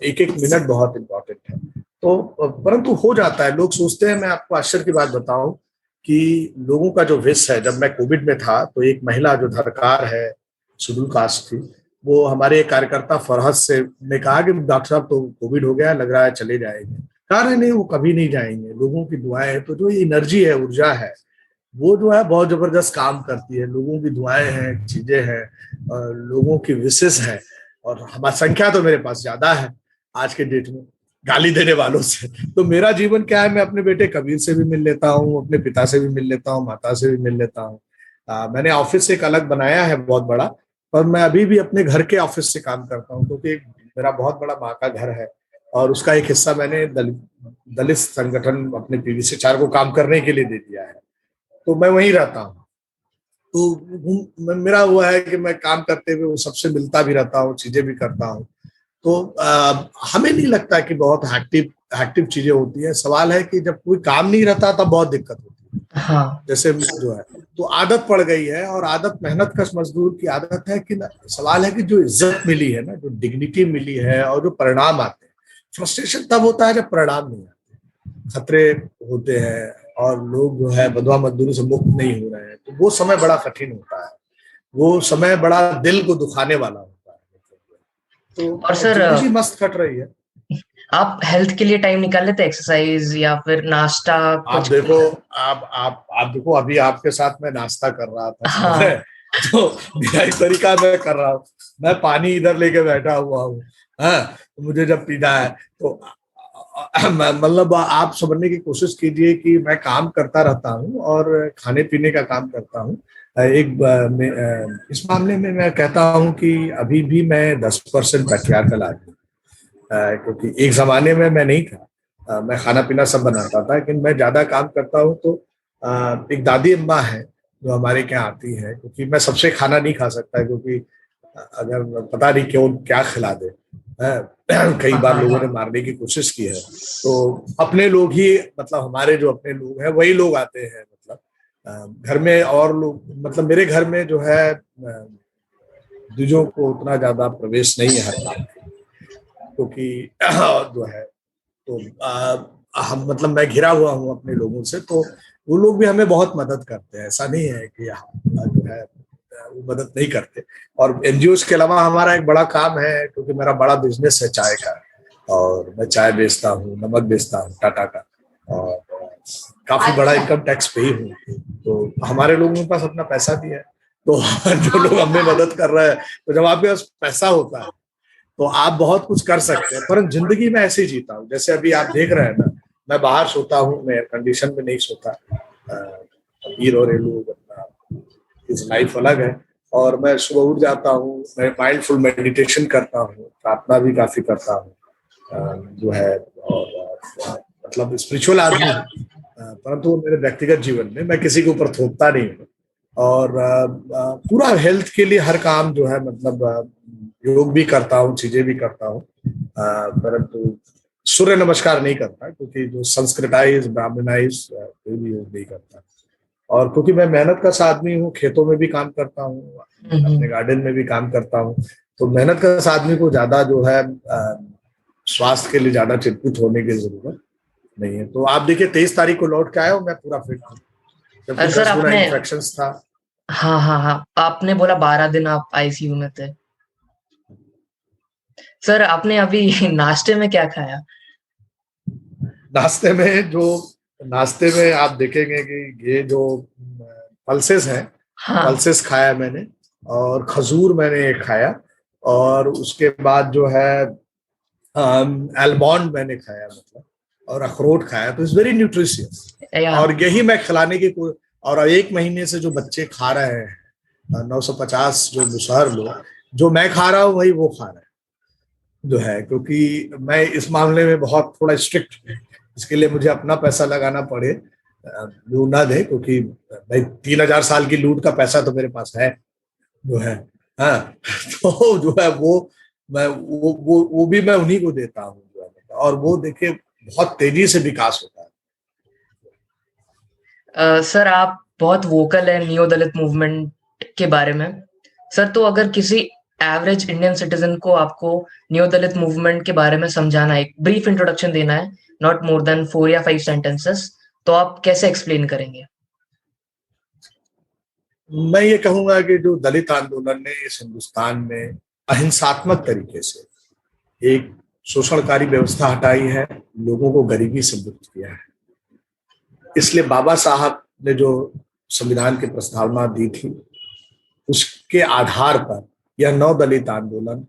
एक एक मिनट बहुत इंपॉर्टेंट है। तो परंतु हो जाता है, लोग सोचते हैं। मैं आपको आश्चर्य की बात बताऊं कि लोगों का जो विष है, जब मैं कोविड में था तो एक महिला जो धरकार है, शेड्यूल कास्ट थी, वो हमारे एक कार्यकर्ता फरहद से ने कहा कि डॉक्टर साहब तो कोविड हो गया, लग रहा है चले जाएंगे। कहा नहीं, वो कभी नहीं जाएंगे, लोगों की दुआएं हैं। तो जो ये एनर्जी है, ऊर्जा है, वो जो है बहुत जबरदस्त काम करती है। लोगों की दुआएं हैं, चीजें हैं, लोगों की विशेष है। और हमारी संख्या तो मेरे पास ज्यादा है आज के डेट में गाली देने वालों से। तो मेरा जीवन क्या है, मैं अपने बेटे कबीर से भी मिल लेता हूँ, अपने पिता से भी मिल लेता हूँ, माता से भी मिल लेता हूँ। मैंने ऑफिस एक अलग बनाया है बहुत बड़ा, पर मैं अभी भी अपने घर के ऑफिस से काम करता हूँ, क्योंकि मेरा बहुत बड़ा माँ का घर है और उसका एक हिस्सा मैंने दलित संगठन अपने पीवीसी 4 को काम करने के लिए दे दिया है। तो मैं वहीं रहता हूँ। तो मेरा हुआ है कि मैं काम करते हुए वो सबसे मिलता भी रहता हूँ, चीजें भी करता हूँ। तो हमें नहीं लगता कि बहुत एक्टिव चीजें होती है। सवाल है कि जब कोई काम नहीं रहता तब बहुत दिक्कत होती है। हाँ, जैसे जो है तो आदत पड़ गई है, और आदत मेहनत कश मजदूर की आदत है कि सवाल है कि जो इज्जत मिली है ना, जो डिग्निटी मिली है और जो परिणाम आते हैं, फ्रस्ट्रेशन तब होता है जब परिणाम नहीं आते, खतरे होते हैं और लोग जो है बंधुआ मजदूरी से मुक्त नहीं हो रहे हैं। तो वो समय बड़ा कठिन होता है, वो समय बड़ा दिल को दुखाने वाला होता है। तो और सर, जिंदगी मस्त कट रही है। आप हेल्थ के लिए टाइम निकाल लेते, एक्सरसाइज या फिर नाश्ता आप कुछ? देखो, आप देखो, अभी आपके साथ मैं नाश्ता कर रहा था, समझ रहे? हाँ, तो मेरा एक तरीका मैं कर रहा हूँ, मैं पानी इधर लेके बैठा हुआ हूँ। हाँ, तो मुझे जब पीना है तो मतलब आप समझने की कोशिश कीजिए कि मैं काम करता रहता हूँ और खाने पीने का काम करता हूँ। इस मामले में मैं कहता हूँ कि अभी भी मैं 10% पैट्रियार्कल आदमी, क्योंकि एक जमाने में मैं नहीं था। मैं खाना पीना सब बनाता था, लेकिन मैं ज्यादा काम करता हूँ। तो एक दादी अम्मा है जो हमारे यहाँ आती है, क्योंकि मैं सबसे खाना नहीं खा सकता, क्योंकि अगर पता नहीं क्यों क्या खिला दे। कई बार हाँ, लोगों ने हाँ। मारने की कोशिश की है। तो अपने लोग ही, मतलब हमारे जो अपने लोग हैं वही लोग आते हैं। मतलब घर में और लोग, मतलब मेरे घर में जो है द्विजों को उतना ज्यादा प्रवेश नहीं है हर काम, क्योंकि जो है तो हम, मतलब मैं घिरा हुआ हूँ अपने लोगों से, तो वो लोग भी हमें बहुत मदद करते हैं। ऐसा नहीं है कि हम जो है वो मदद नहीं करते। और एनजीओ के अलावा हमारा एक बड़ा काम है, क्योंकि मेरा बड़ा बिजनेस है चाय का, और मैं चाय बेचता हूँ, नमक बेचता हूँ टाटा का, और काफी बड़ा इनकम टैक्स पे ही हूँ। तो हमारे लोगों के पास अपना पैसा भी है। तो जो लोग हमें मदद कर रहे हैं, तो जब आपके पास पैसा होता है तो आप बहुत कुछ कर सकते हैं। पर जिंदगी में ऐसे ही जीता हूँ, जैसे अभी आप देख रहे हैं ना, मैं बाहर सोता हूँ, मैं एयर कंडीशन में नहीं सोता। अमीर और इस लाइफ अलग है। और मैं सुबह उठ जाता हूँ, मैं माइंडफुल मेडिटेशन करता हूँ, प्रार्थना भी काफी करता हूँ, जो है, और मतलब स्पिरिचुअल आदमी हूँ। परंतु मेरे व्यक्तिगत जीवन में मैं किसी के ऊपर थोपता नहीं हूँ। और पूरा हेल्थ के लिए हर काम जो है, मतलब योग भी करता हूँ, चीजें भी करता हूँ, परंतु सूर्य नमस्कार नहीं करता, क्योंकि जो संस्कृताइज ब्राह्मणाइज कोई भी योग नहीं करता। और क्योंकि मैं मेहनत का आदमी हूँ, खेतों में भी काम करता हूँ, अपने गार्डन में भी काम करता हूँ, तो मेहनत का आदमी को ज्यादा जो है स्वास्थ्य के लिए ज्यादा चिंतित होने की जरूरत नहीं है। तो आप देखिए 23 तारीख को लौट के आया हूँ, मैं पूरा फिट हूँ, जबकि सर 10 गुना आपने, इन्फेक्शन था। हाँ हाँ हाँ, आपने बोला 12 दिन आप आईसीयू में थे। सर आपने अभी नाश्ते में क्या खाया? नाश्ते में आप देखेंगे कि ये जो पल्सेस हैं, हाँ। पल्सेस खाया मैंने, और खजूर मैंने खाया, और उसके बाद जो है एलमॉन्ड मैंने खाया, मतलब, और अखरोट खाया। तो इट्स वेरी न्यूट्रिशियस। या और यही मैं खिलाने की और 1 महीने से जो बच्चे खा रहे हैं, 950 जो मुसहर लोग, जो मैं खा रहा हूँ वही वो खा रहे हैं, जो है, क्योंकि मैं इस मामले में बहुत थोड़ा स्ट्रिक्ट हूँ। इसके लिए मुझे अपना पैसा लगाना पड़े, लूट ना दे, क्योंकि भाई 3000 साल की लूट का पैसा तो मेरे पास है, जो है। हाँ। तो जो है वो भी मैं उन्हीं को देता हूँ, जो है, और वो देखिए बहुत तेजी से विकास होता है। सर आप बहुत वोकल है नियो दलित मूवमेंट के बारे में। सर तो अगर किसी एवरेज इंडियन सिटीजन को आपको नियो दलित मूवमेंट के बारे में समझाना है, एक ब्रीफ इंट्रोडक्शन देना है, नॉट मोर देन 4 या 5 सेंटेंसेस, तो आप कैसे एक्सप्लेन करेंगे? मैं ये कहूंगा कि जो दलित आंदोलन ने इस हिंदुस्तान में अहिंसात्मक तरीके से एक शोषणकारी व्यवस्था हटाई है, लोगों को गरीबी से मुक्त किया है। इसलिए बाबा साहब ने जो संविधान की प्रस्तावना दी थी, उसके आधार पर यह नव दलित आंदोलन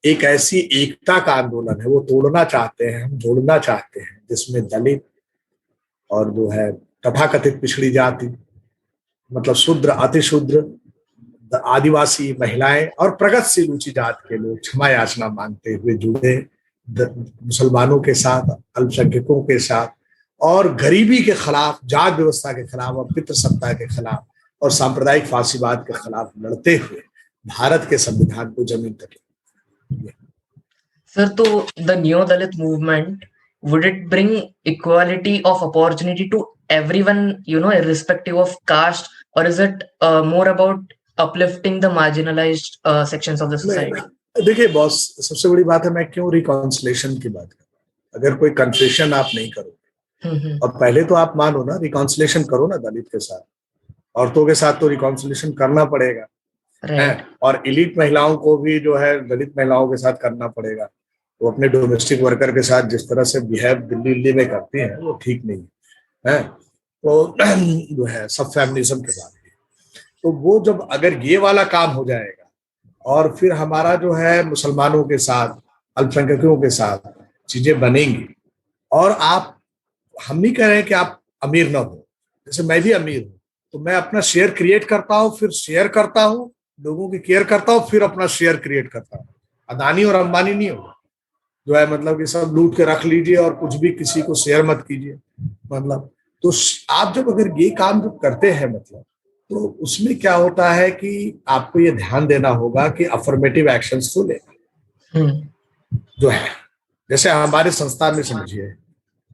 एक ऐसी एकता का आंदोलन है। वो तोड़ना चाहते हैं, हम जोड़ना चाहते हैं, जिसमें दलित और जो है तथाकथित पिछड़ी जाति, मतलब शूद्र, अतिशूद्र, आदिवासी, महिलाएं और प्रगतिशील ऊंची जात के लोग क्षमा याचना मांगते हुए जुड़े, मुसलमानों के साथ, अल्पसंख्यकों के साथ, और गरीबी के खिलाफ, जात व्यवस्था के खिलाफ, और पितृसत्ता के खिलाफ, और सांप्रदायिक फांसीवाद के खिलाफ लड़ते हुए भारत के संविधान को जमीन तक। सर तो the new Dalit movement, would it bring equality of opportunity to everyone, irrespective of caste, or is it more about uplifting the marginalized sections of the society? देखिए बॉस, सबसे बड़ी बात है, मैं क्यों रिकॉन्सिलेशन की बात करूं? अगर कोई कन्फेशन आप नहीं करोगे, और पहले तो आप मानो ना, रिकॉन्सिलेशन करो ना दलित के साथ, औरतों के साथ तो रिकॉन्सिलेशन करना पड़ेगा, है, और इलीट महिलाओं को भी जो है दलित महिलाओं के साथ करना पड़ेगा। वो अपने डोमेस्टिक वर्कर के साथ जिस तरह से बिहेव दिल्ली में करती हैं, वो ठीक नहीं है। तो जो है सब फेमिनिज्म के बाद, तो वो जब अगर ये वाला काम हो जाएगा, और फिर हमारा जो है मुसलमानों के साथ, अल्पसंख्यकों के साथ चीजें बनेंगी, और हम नहीं कह रहे हैं कि आप अमीर ना हो, जैसे मैं भी अमीर हूँ, तो मैं अपना शेयर क्रिएट करता हूँ, फिर शेयर करता हूँ, लोगों की केयर करता हूँ, फिर अपना शेयर क्रिएट करता हूँ। अदानी और अंबानी नहीं होगा, जो है, मतलब कि सब लूट के रख लीजिए और कुछ भी किसी को शेयर मत कीजिए, मतलब। तो आप जब अगर ये काम जब करते हैं, मतलब, तो उसमें क्या होता है कि आपको ये ध्यान देना होगा कि अफर्मेटिव एक्शंस को लेना, जो है, जैसे हमारे संस्थान में समझिए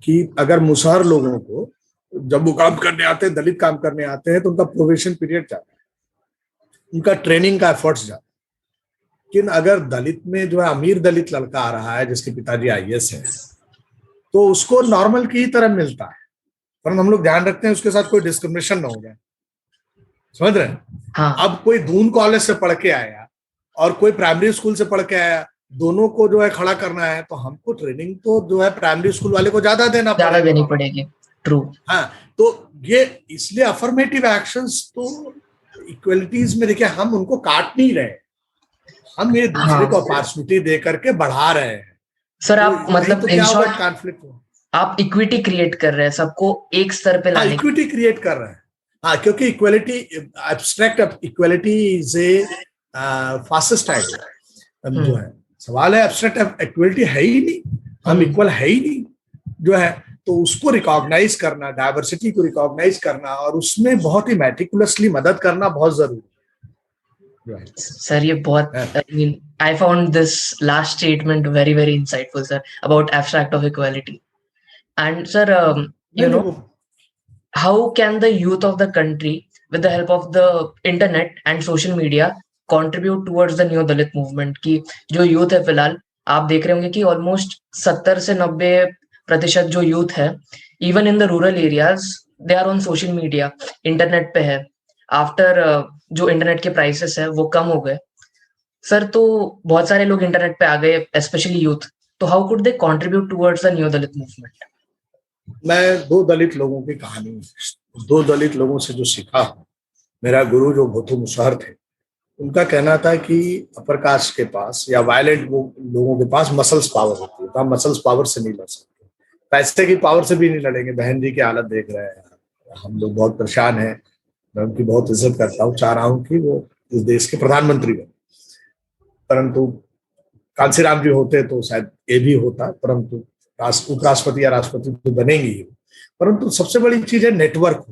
कि अगर मुसहर लोगों को जब वो काम करने आते हैं, दलित काम करने आते हैं, तो उनका प्रोबेशन पीरियड जाता है, उनका ट्रेनिंग का एफर्ट्स जाता है। लेकिन अगर दलित में जो है अमीर दलित लड़का आ रहा है जिसके पिताजी आईएएस है, तो उसको नॉर्मल की ही तरह मिलता है, पर हम लोग ध्यान रखते हैं उसके साथ कोई डिस्क्रिमिनेशन ना हो जाए, समझ रहे हैं? हाँ। अब कोई दून कॉलेज से पढ़ के आया और कोई प्राइमरी स्कूल से पढ़ के आया, दोनों को जो है खड़ा करना है, तो हमको ट्रेनिंग तो जो है प्राइमरी स्कूल वाले को ज्यादा देनी पड़ेगी। ट्रू। हाँ, तो ये इसलिए अफर्मेटिव एक्शंस तो इक्वलिटीज में देखिए हम उनको काट नहीं रहे, हम ये दूसरे को अपॉर्चुनिटी दे करके बढ़ा रहे हैं। सर तो आप नहीं मतलब तो इन क्या होगा, शॉर्ट कॉन्फ्लिक्ट हो। आप इक्विटी क्रिएट कर रहे हैं सबको एक स्तर पे हाँ, लाने की। इक्विटी क्रिएट कर रहे हैं। हाँ, क्योंकि equality, abstract equality is a fastest idea जो है। सवाल है एब्स्ट्रैक्ट इक्वलिटी है ही नहीं, हम इक्वल है ही नहीं जो है। तो उसको रिकॉग्नाइज करना, डायवर्सिटी को रिकॉग्नाइज करना और उसमें बहुत ही मेटिकुलसली मदद करना बहुत जरूरी है। सर ये बहुत, I mean, I found this last statement very very insightful, sir, about abstract of equality. And sir, you know, how can the youth of the country, with the help of the internet and social media, contribute towards the new Dalit movement? कि जो youth है फिलहाल आप देख रहे होंगे कि almost 70 से 90% जो youth है, even in the rural areas, they are on social media, internet पे है। After जो internet के prices है वो कम हो गए सर, तो बहुत सारे लोग इंटरनेट पे आ गए, स्पेशली यूथ। तो how could they contribute towards the new Dalit movement? मैं दो दलित लोगों की कहानी, दो दलित लोगों से जो सीखा हूँ, मेरा गुरु जो भोथू मुसहर थे, उनका कहना था कि अपर कास्ट के पास या वायलेंट लोगों के पास मसल्स पावर होती है, तो हम मसल्स पावर से नहीं लड़ सकते, पैसे की पावर से भी नहीं लड़ेंगे। बहन जी की हालत देख रहे हैं, हम लोग बहुत परेशान हैं। मैं उनकी बहुत इज्जत करता हूँ, चाह रहा हूँ कि वो इस देश के प्रधानमंत्री बने, परंतु कांसीराम जी होते तो शायद ये भी होता, परंतु उपराष्ट्रपति या राष्ट्रपति तो बनेंगे ही। परंतु सबसे बड़ी चीज है नेटवर्क।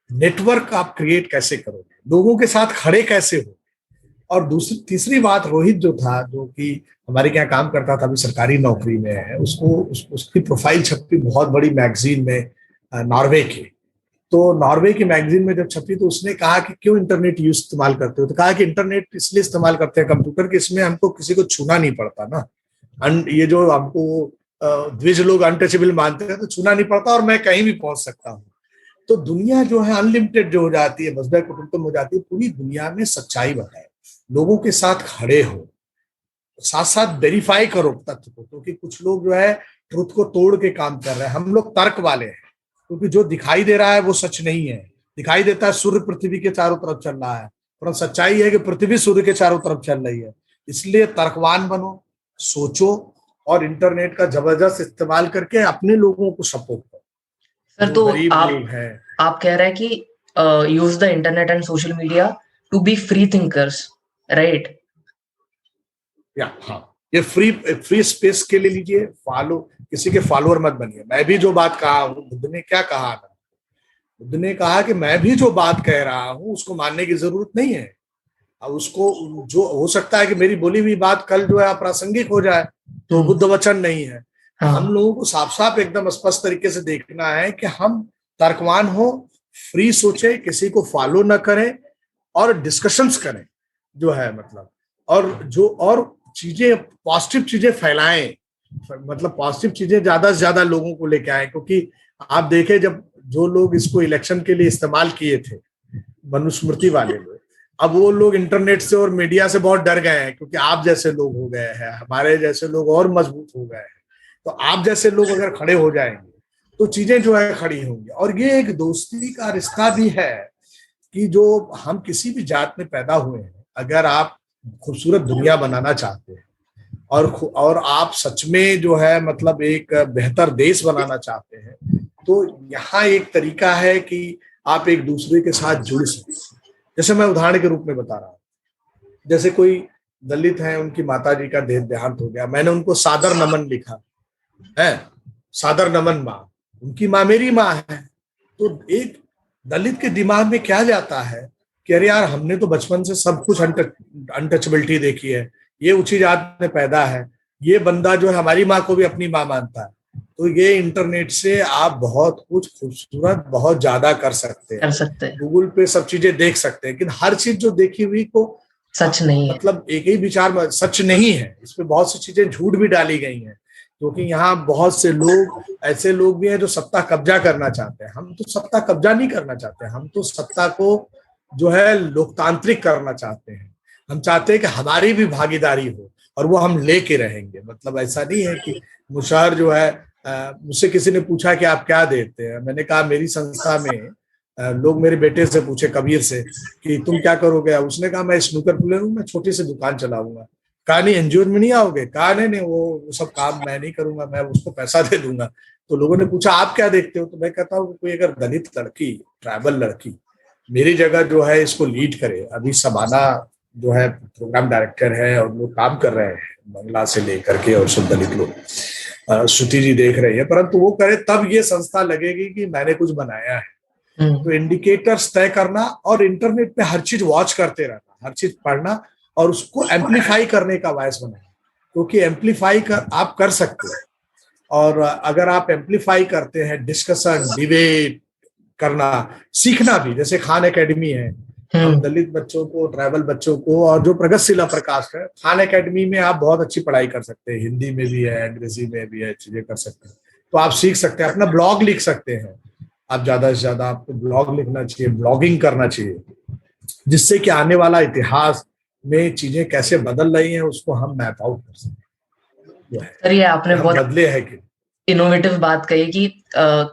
नेटवर्क आप क्रिएट कैसे करोगे, लोगों के साथ खड़े कैसे हो। और दूसरी तीसरी बात, रोहित जो था, जो कि हमारे यहाँ काम करता था, अभी सरकारी नौकरी में है, उसकी प्रोफाइल छपी बहुत बड़ी मैगजीन में, नॉर्वे की। तो नॉर्वे की मैगजीन में जब छपी तो उसने कहा कि क्यों इंटरनेट यूज इस्तेमाल करते हो, तो कहा कि इंटरनेट इसलिए इस्तेमाल करते हैं कंप्यूटर के, इसमें हमको किसी को छूना नहीं पड़ता ना। ये जो हमको द्विज लोग अनटचेबल मानते हैं, तो छूना नहीं पड़ता और मैं कहीं भी पहुंच सकता हूँ। तो दुनिया जो है अनलिमिटेड जो हो जाती है, मजबूत कुटुंबम हो जाती है। पूरी दुनिया में सच्चाई बताए, लोगों के साथ खड़े हो, साथ साथ वेरीफाई करो तथ्य को, क्योंकि कुछ लोग जो है ट्रुथ को तोड़ के काम कर रहे हैं। हम लोग तर्क वाले हैं, क्योंकि जो दिखाई दे रहा है वो सच नहीं है। दिखाई देता है सूर्य पृथ्वी के चारों तरफ चल रहा है, पर सच्चाई है कि पृथ्वी सूर्य के चारों तरफ चल रही है। इसलिए तर्कवान बनो, सोचो और इंटरनेट का जबरदस्त इस्तेमाल करके अपने लोगों को सपोर्ट करो। सर तो आप कह रहे हैं कि use the internet and social media to be free thinkers, right? या हाँ, ये फ्री स्पेस के लिए लीजिए, फॉलो, किसी के फॉलोअर मत बनिए। मैं भी जो बात कहा हूँ, बुद्ध ने क्या कहा ना, बुद्ध ने कहा कि मैं भी जो बात कह रहा हूँ उसको मानने की जरूरत नहीं है। अब उसको, जो हो सकता है कि मेरी बोली हुई बात कल जो है अप्रासंगिक हो जाए, तो बुद्ध वचन नहीं है। हम लोगों को साफ साफ एकदम स्पष्ट तरीके से देखना है कि हम तर्कवान हो, फ्री सोचे, किसी को फॉलो न करें और डिस्कशंस करें जो है, मतलब, और चीजें, पॉजिटिव चीजें फैलाएं, मतलब पॉजिटिव चीजें ज्यादा से ज्यादा लोगों को लेके आए। क्योंकि आप देखें, जब जो लोग इसको इलेक्शन के लिए इस्तेमाल किए थे, मनुस्मृति वाले लोग, अब वो लोग इंटरनेट से और मीडिया से बहुत डर गए हैं, क्योंकि आप जैसे लोग हो गए हैं, हमारे जैसे लोग और मजबूत हो गए हैं। तो आप जैसे लोग अगर खड़े हो जाएंगे तो चीजें जो है खड़ी होंगी। और ये एक दोस्ती का रिश्ता भी है कि जो हम किसी भी जात में पैदा हुए हैं, अगर आप खूबसूरत दुनिया बनाना चाहते हैं और आप सच में जो है मतलब एक बेहतर देश बनाना चाहते हैं, तो यहाँ एक तरीका है कि आप एक दूसरे के साथ जुड़ सकते हैं। जैसे मैं उदाहरण के रूप में बता रहा हूँ, जैसे कोई दलित है, उनकी माता जी का देहांत हो गया, मैंने उनको सादर नमन लिखा है, सादर नमन माँ, उनकी माँ मेरी माँ है। तो एक दलित के दिमाग में क्या जाता है कि अरे यार, हमने तो बचपन से सब कुछ अनटचेबिलिटी देखी है, ये ऊंची जात में पैदा है, ये बंदा जो है हमारी माँ को भी अपनी माँ मानता है। तो ये इंटरनेट से आप बहुत कुछ खूबसूरत, बहुत ज्यादा कर सकते हैं। गूगल पे सब चीजें देख सकते हैं, लेकिन हर चीज जो देखी हुई को सच नहीं है, मतलब एक ही विचार में सच नहीं है। इसमें बहुत सी चीजें झूठ भी डाली गई हैं, क्योंकि यहाँ बहुत से लोग, ऐसे लोग भी हैं जो सत्ता कब्जा करना चाहते हैं। हम तो सत्ता कब्जा नहीं करना चाहते, हम तो सत्ता को जो है लोकतांत्रिक करना चाहते हैं। हम चाहते हैं कि हमारी भी भागीदारी हो और वो हम लेके रहेंगे। मतलब ऐसा नहीं है कि मुशहर जो है, मुझसे किसी ने पूछा कि आप क्या देते हैं, मैंने कहा मेरी संस्था में लोग मेरे बेटे से पूछे, कबीर से, कि तुम क्या करोगे? उसने कहा मैं स्नूकर प्लेयर हूँ, मैं छोटी सी दुकान चलाऊंगा। कहा नहीं एनजीओ में नहीं आओगे? कहा नहीं नहीं, वो सब काम मैं नहीं करूंगा, मैं उसको पैसा दे दूंगा। तो लोगों ने पूछा आप क्या देखते हो? तो मैं कहता हूँ कोई अगर दलित लड़की, ट्राइबल लड़की मेरी जगह जो है इसको लीड करे। अभी सबाना जो है प्रोग्राम डायरेक्टर है और लोग काम कर रहे हैं, मंगला से लेकर के और सब दलित लोग, श्रुति जी देख रही है, परंतु वो करे तब ये संस्था लगेगी कि मैंने कुछ बनाया है। तो इंडिकेटर्स तय करना और इंटरनेट पे हर चीज वॉच करते रहना, हर चीज पढ़ना और उसको एम्पलीफाई करने का वॉइस बनाना, क्योंकि एम्पलीफाई कर आप कर सकते हैं। और अगर आप एम्पलीफाई करते हैं, डिस्कशन, डिबेट करना, सीखना भी, जैसे खान एकेडमी है, हम दलित बच्चों को, ट्राइबल बच्चों को, और जो प्रगतिशील प्रकाश है, खान एकेडमी में आप बहुत अच्छी पढ़ाई कर सकते हैं, हिंदी में भी है, अंग्रेजी में भी है, चीजें कर सकते हैं। तो आप सीख सकते हैं, अपना ब्लॉग लिख सकते हैं। आप ज्यादा से ज्यादा आपको ब्लॉग लिखना चाहिए, ब्लॉगिंग करना चाहिए, जिससे कि आने वाला इतिहास में चीजें कैसे बदल रही हैं उसको हम मैप आउट कर सकते हैं। सर ये आपने बहुत बदले है कि इनोवेटिव बात कही कि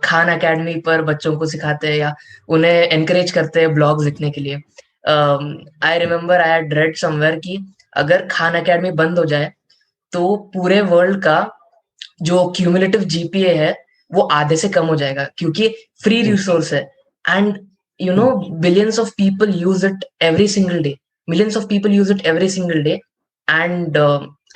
खान एकेडमी पर बच्चों को सिखाते हैं या उन्हें एनकरेज करते हैं ब्लॉग्स लिखने के लिए। I remember I had read somewhere कि अगर खान एकेडमी बंद हो जाए तो पूरे वर्ल्ड का जो क्यूमुलेटिव जीपीए है वो आधे से कम हो जाएगा, क्योंकि फ्री रिसोर्स है and you know billions of people use it every single day, millions of people use it every single day. And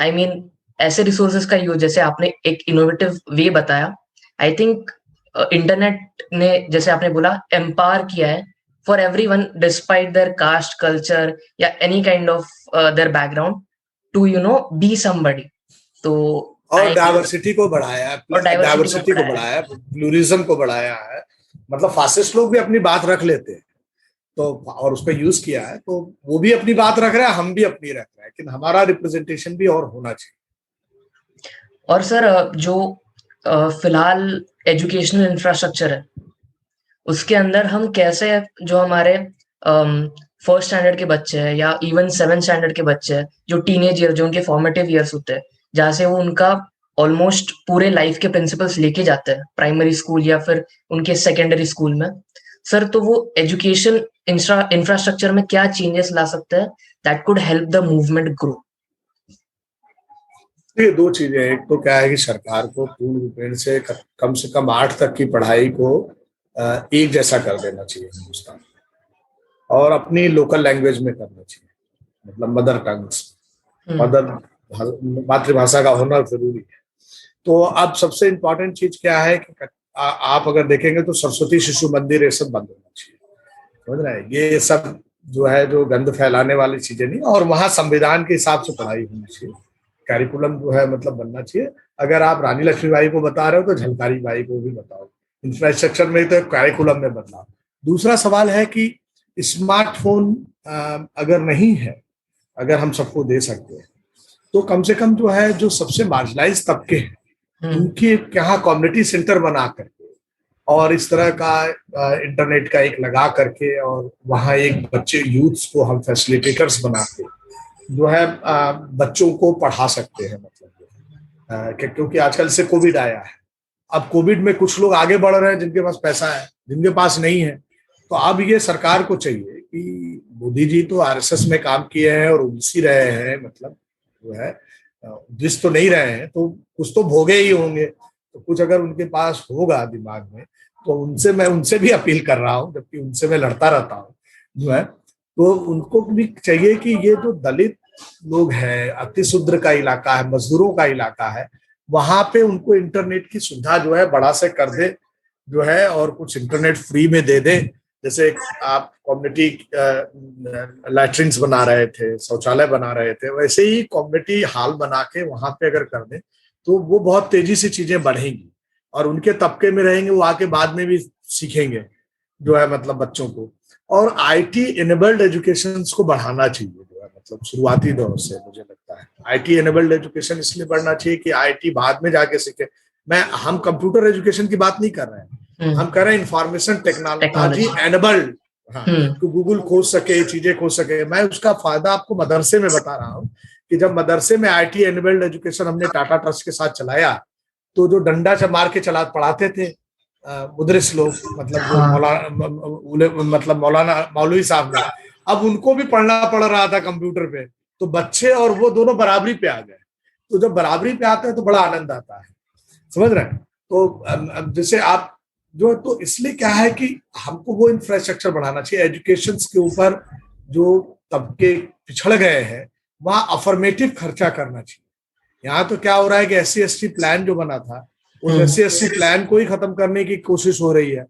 I mean ऐसे रिसोर्सेज का यूज, जैसे आपने एक इनोवेटिव वे बताया, आई थिंक इंटरनेट ने, जैसे आपने बोला, एम्पावर किया है for everyone despite their caste, culture या any kind of their background to be somebody. तो और डाइवर्सिटी को बढ़ाया है, डाइवर्सिटी को बढ़ाया है, प्लूरिज्म को बढ़ाया है। मतलब फासिस्ट लोग भी अपनी बात रख लेते हैं तो, और उसका यूज किया है, तो वो भी अपनी बात रख रहे हैं, हम भी अपनी रख रहे हैं, लेकिन हमारा रिप्रेजेंटेशन भी और होना चाहिए। और सर जो फिलहाल एजुकेशनल इंफ्रास्ट्रक्चर है उसके अंदर हम कैसे, जो हमारे फर्स्ट स्टैंडर्ड के बच्चे हैं या इवन 7th स्टैंडर्ड के बच्चे हैं, जो टीनेज ईयर, जो उनके फॉर्मेटिव ईयर्स होते हैं, जहाँ से वो उनका ऑलमोस्ट पूरे लाइफ के प्रिंसिपल्स लेके जाते हैं प्राइमरी स्कूल या फिर उनके सेकेंडरी स्कूल में, सर तो वो एजुकेशन इंफ्रास्ट्रक्चर में क्या चेंजेस ला सकते हैं that could help the movement grow? ये दो चीजें, एक तो क्या है कि सरकार को पूर्ण रूपेण से कम 8 तक की पढ़ाई को एक जैसा कर देना चाहिए हिंदुस्तान, और अपनी लोकल लैंग्वेज में करना चाहिए, मतलब मदर टंग्स, मातृभाषा का होना जरूरी है। तो अब सबसे इम्पोर्टेंट चीज क्या है कि आप अगर देखेंगे तो सरस्वती शिशु मंदिर ये सब बंद होना चाहिए, समझ रहे हैं? ये सब जो है जो गंद फैलाने वाली चीजें नहीं, और वहाँ संविधान के हिसाब से पढ़ाई होनी चाहिए, कैरिकुलम जो है मतलब बनना चाहिए। अगर आप रानी लक्ष्मीबाई को बता रहे हो तो झलकारी बाई को भी बताओ, इंफ्रास्ट्रक्चर में तो कैरिकुलम में बदलाव। दूसरा सवाल है कि स्मार्टफोन अगर नहीं है, अगर हम सबको दे सकते हैं तो कम से कम जो है जो सबसे मार्जिनलाइज तबके हैं उनके यहाँ कम्युनिटी सेंटर बना करके और इस तरह का इंटरनेट का एक लगा करके, और वहाँ एक बच्चे यूथ्स को हम फैसिलिटेटर्स बना के जो है बच्चों को पढ़ा सकते हैं। मतलब क्योंकि आजकल से कोविड आया है, अब कोविड में कुछ लोग आगे बढ़ रहे हैं जिनके पास पैसा है, जिनके पास नहीं है। तो अब ये सरकार को चाहिए कि मोदी जी तो आरएसएस में काम किए हैं और उसी रहे हैं, मतलब जो है जिस तो नहीं रहे हैं तो कुछ तो भोगे ही होंगे, तो कुछ अगर उनके पास होगा दिमाग में तो उनसे मैं उनसे भी अपील कर रहा हूँ, जबकि उनसे मैं लड़ता रहता हूँ जो है, तो उनको भी चाहिए कि ये जो दलित लोग हैं, अतिशूद्र का इलाका है, मजदूरों का इलाका है, वहां पे उनको इंटरनेट की सुविधा जो है बड़ा से कर दे जो है, और कुछ इंटरनेट फ्री में दे दे। जैसे आप कम्युनिटी लैट्रिन्स बना रहे थे, शौचालय बना रहे थे, वैसे ही कम्युनिटी हॉल बना के वहां पे अगर कर दे तो वो बहुत तेजी से चीजें बढ़ेंगी, और उनके तबके में रहेंगे वो आके बाद में भी सीखेंगे जो है, मतलब बच्चों को। और आईटी इनेबल्ड एजुकेशन को बढ़ाना चाहिए जो है, मतलब शुरुआती दौर से मुझे लगता है आईटी इनेबल्ड एजुकेशन इसलिए बढ़ना चाहिए कि आईटी बाद में जाके सीखे। हम कंप्यूटर एजुकेशन की बात नहीं कर रहे हैं, हम कर रहे हैं इंफॉर्मेशन टेक्नोलॉजी एनेबल्ड, हाँ, तो गूगल खोज सके, चीजें खोज सके। मैं उसका फायदा आपको मदरसे में बता रहा हूँ कि जब मदरसे में आईटी एनेबल्ड एजुकेशन हमने टाटा ट्रस्ट के साथ चलाया, तो जो डंडा से मार के पढ़ाते थे मुदरिस लोग, मतलब जो हाँ। मतलब मौलाना मौलवी साहब ने, अब उनको भी पढ़ना पड़ रहा था कंप्यूटर पे। तो बच्चे और वो दोनों बराबरी पे आ गए। तो जब बराबरी पे आते हैं तो बड़ा आनंद आता है, समझ रहे हैं। तो अब जैसे आप जो, तो इसलिए क्या है कि हमको वो इंफ्रास्ट्रक्चर बढ़ाना चाहिए एजुकेशन के ऊपर। जो तबके पिछड़ गए हैं वहां अफर्मेटिव खर्चा करना चाहिए। यहाँ तो क्या हो रहा है कि SC/ST प्लान जो बना था, उस SC/ST प्लान को ही खत्म करने की कोशिश हो रही है।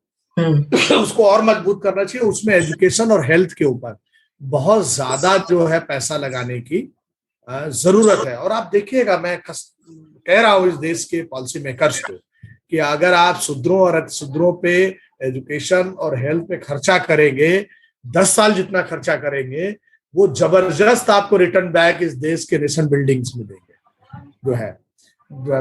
उसको और मजबूत करना चाहिए। उसमें एजुकेशन और हेल्थ के ऊपर बहुत ज्यादा जो है पैसा लगाने की जरूरत है। और आप देखिएगा, मैं कह रहा हूँ इस देश के पॉलिसी मेकर्स को कि अगर आप सुदूरों और अतिसुदूरों पे एजुकेशन और हेल्थ पे खर्चा करेंगे, 10 साल जितना खर्चा करेंगे, वो जबरदस्त आपको रिटर्न बैक इस देश के नेशन बिल्डिंग्स में देंगे। जो है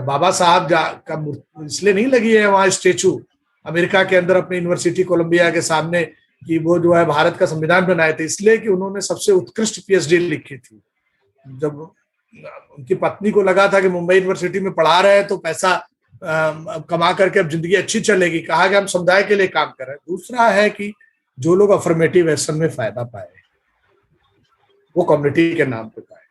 बाबा साहब का इसलिए नहीं लगी है वहां स्टेचू अमेरिका के अंदर अपनी यूनिवर्सिटी कोलंबिया के सामने कि वो जो है भारत का संविधान बनाए थे, इसलिए कि उन्होंने सबसे उत्कृष्ट PhD लिखी थी। जब उनकी पत्नी को लगा था कि मुंबई यूनिवर्सिटी में पढ़ा रहे हैं तो पैसा कमा करके अब जिंदगी अच्छी चलेगी, कहा कि हम समुदाय के लिए काम कर रहे हैं। दूसरा है कि जो लोग अफर्मेटिव एक्शन में फायदा पाए वो कम्युनिटी के नाम पे पाए।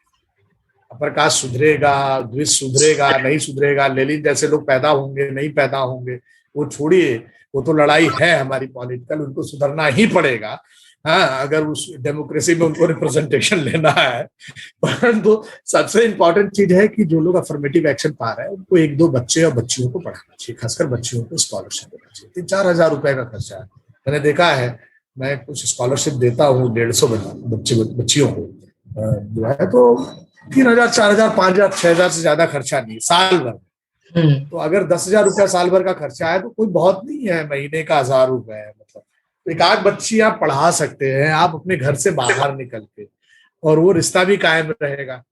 प्रकाश सुधरेगा, द्विज सुधरेगा, नहीं सुधरेगा, लेनिन जैसे लोग पैदा होंगे नहीं पैदा होंगे, वो छोड़िए, वो तो लड़ाई है हमारी पॉलिटिकल, उनको सुधरना ही पड़ेगा। हाँ, अगर उस डेमोक्रेसी में उनको रिप्रेजेंटेशन लेना है। परंतु सबसे इंपॉर्टेंट चीज है कि जो लोग अफर्मेटिव एक्शन पा रहे हैं उनको 1-2 बच्चे और बच्चियों को पढ़ाना चाहिए, खासकर बच्चियों को स्कॉलरशिप देना चाहिए। 3-4 हजार रुपए का खर्चा है। मैंने देखा है, मैं कुछ स्कॉलरशिप देता हूँ 150 बच्चियों को, जो है तो 3,000, 4,000, 5,000, 6,000 से ज्यादा खर्चा नहीं साल भर। तो अगर 10,000 रुपया साल भर का खर्चा है तो कोई बहुत नहीं है, महीने का 1,000 रुपए है। मतलब एक आध बच्ची आप पढ़ा सकते हैं आप अपने घर से बाहर निकल के, और वो रिश्ता भी कायम रहेगा।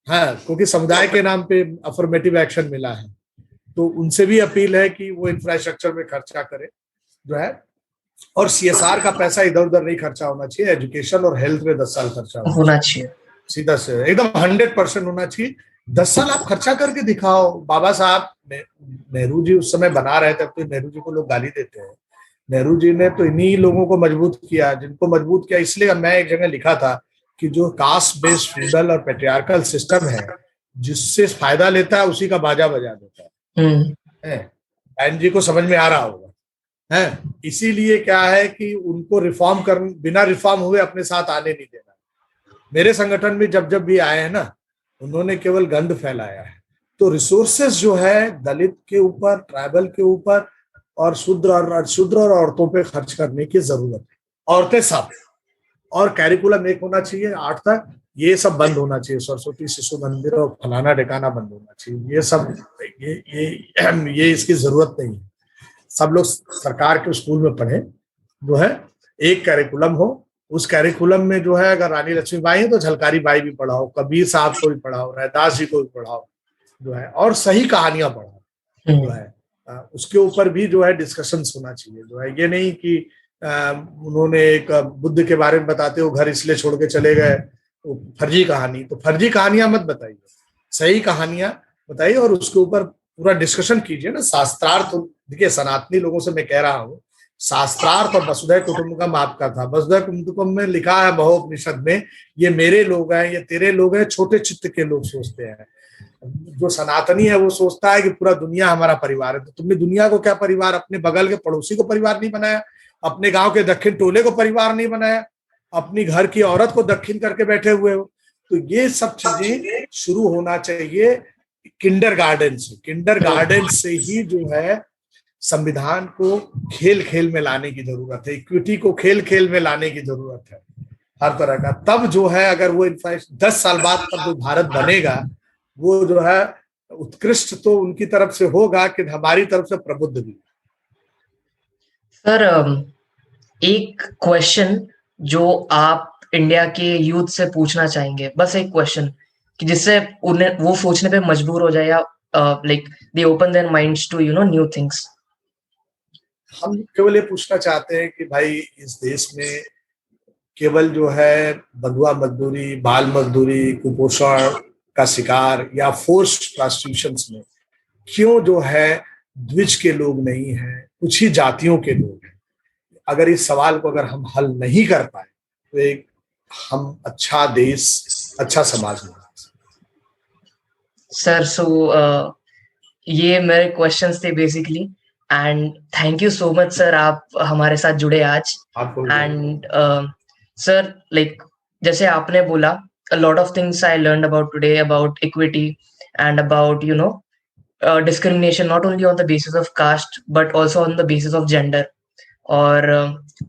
हाँ, क्योंकि समुदाय के नाम पे अफर्मेटिव एक्शन मिला है। तो उनसे भी अपील है कि वो इंफ्रास्ट्रक्चर में खर्चा करे जो है, और CSR का पैसा इधर उधर नहीं खर्चा होना चाहिए। एजुकेशन और हेल्थ में 10 साल खर्चा होना चाहिए, सीधा से एकदम 100% होना चाहिए। 10 साल आप खर्चा करके दिखाओ। बाबा साहब नेहरू जी उस समय बना रहे थे, तो नेहरू जी को लोग गाली देते हैं। नेहरू जी ने तो इन्हीं लोगों को मजबूत किया जिनको मजबूत किया। इसलिए मैं एक जगह लिखा था कि जो कास्ट बेस्ड फ्यूडल और पेट्रियार्कल सिस्टम है, जिससे फायदा लेता है उसी का बाजा बजा देता है। बहन जी को समझ में आ रहा होगा है। इसीलिए क्या है कि उनको रिफॉर्म कर, बिना रिफॉर्म हुए अपने साथ आने नहीं देना। मेरे संगठन में जब जब भी आए हैं ना, उन्होंने केवल गंद फैलाया है। तो रिसोर्सेस जो है दलित के ऊपर, ट्राइबल के ऊपर और शूद्र और औरतों पे खर्च करने की जरूरत है। औरतें सब, और कैरिकुलम एक होना चाहिए 8 तक, ये सब बंद होना चाहिए। सरस्वती शिशु मंदिर और फलाना ठिकाना बंद होना चाहिए। ये सब ये इसकी जरूरत नहीं है। सब लोग सरकार के स्कूल में पढ़े, जो है एक कैरिकुलम हो। उस कैरिकुलम में जो है अगर रानी लक्ष्मीबाई है तो झलकारी बाई भी पढ़ाओ, कबीर साहब को भी पढ़ाओ, रैदास जी को भी पढ़ाओ जो है, और सही कहानियां पढ़ाओ जो है। उसके ऊपर भी जो है डिस्कशन होना चाहिए जो है। ये नहीं कि उन्होंने एक बुद्ध के बारे में बताते हो घर इसलिए छोड़ के चले गए, तो फर्जी कहानी। तो फर्जी कहानियां मत बताइए, सही कहानियां बताइए और उसके ऊपर पूरा डिस्कशन कीजिए ना। शास्त्रार्थ, देखिए सनातनी लोगों से मैं कह रहा हूँ, शास्त्रार्थ और वसुधैव कुटुंबकम आपका था। वसुधैव कुटुंबकम में लिखा है महोपनिषद में, ये मेरे लोग हैं, ये तेरे लोग हैं। छोटे चित्त के लोग सोचते हैं। जो सनातनी है वो सोचता है कि पूरा दुनिया हमारा परिवार है। तो तुमने दुनिया को क्या परिवार, अपने बगल के पड़ोसी को परिवार नहीं बनाया, अपने गांव के दक्षिण टोले को परिवार नहीं बनाया, अपनी घर की औरत को दक्षिण करके बैठे हुए हो। तो ये सब चीजें शुरू होना चाहिए किंडरगार्टन से। किंडरगार्टन से ही जो है संविधान को खेल खेल में लाने की जरूरत है, इक्विटी को खेल खेल में लाने की जरूरत है हर तरह का। तब जो है अगर वो 10 साल बाद तब जो भारत बनेगा वो जो है उत्कृष्ट तो उनकी तरफ से होगा कि हमारी तरफ से प्रबुद्ध भी। सर एक क्वेश्चन जो आप इंडिया के यूथ से पूछना चाहेंगे, बस एक क्वेश्चन कि जिससे उन्हें वो सोचने पे मजबूर हो जाए या like they open their minds to new things. हम केवल ये पूछना चाहते हैं कि भाई इस देश में केवल जो है बंधुआ मजदूरी, बाल मजदूरी, कुपोषण का शिकार या फोर्स्ड प्रोस्टिट्यूशन में क्यों जो है द्विज के लोग नहीं हैं, कुछ ही जातियों के लोग हैं। अगर इस सवाल को अगर हम हल नहीं कर पाए तो एक हम अच्छा देश, अच्छा समाज नहीं बना सकते। सर, सो ये मेरे क्वेश्चंस थे basically, and thank you so much sir, आप हमारे साथ जुड़े आज। आपको एंड सर, लाइक जैसे आपने बोला, a lot of things I learned about today about equity and about discrimination not only on the basis of caste but also on the basis of gender. और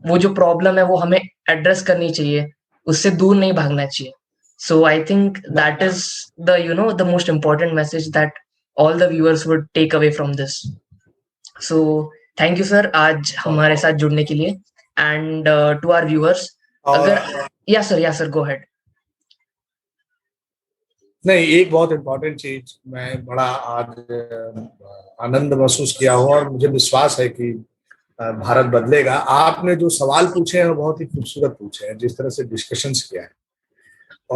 वो जो प्रॉब्लम है वो हमें address करनी चाहिए, उससे दूर नहीं भागना चाहिए. So I think that is the most important message that all the viewers would take away from this. So thank you sir आज हमारे साथ जुड़ने के लिए. एंड टू आवर व्यूअर्स, अगर या सर गो अहेड. नहीं, एक बहुत इम्पोर्टेंट चीज मैं बड़ा आज आनंद महसूस किया हूँ और मुझे विश्वास है कि भारत बदलेगा. आपने जो सवाल पूछे हैं वो बहुत ही खूबसूरत पूछे हैं, जिस तरह से डिस्कशंस किया है.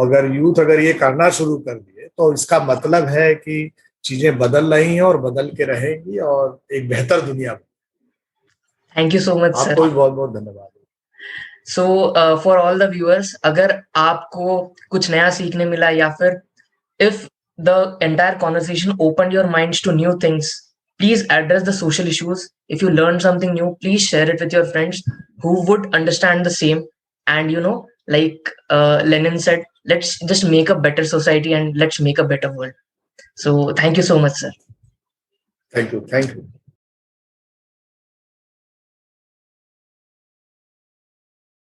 अगर यूथ अगर ये करना शुरू कर दिए तो इसका मतलब है कि चीजें बदल रही हैं और बदल के रहेंगी और एक बेहतर दुनिया. Thank you so much sir. आपको भी बहुत बहुत धन्यवाद. So for all the viewers, अगर आपको कुछ नया सीखने मिला या फिर if the entire conversation opened your minds to new things, please address the social issues. If you learn something new, please share it with your friends who would understand the same. And like Lenin said, let's just make a better society and let's make a better world. So thank you so much sir. Thank you.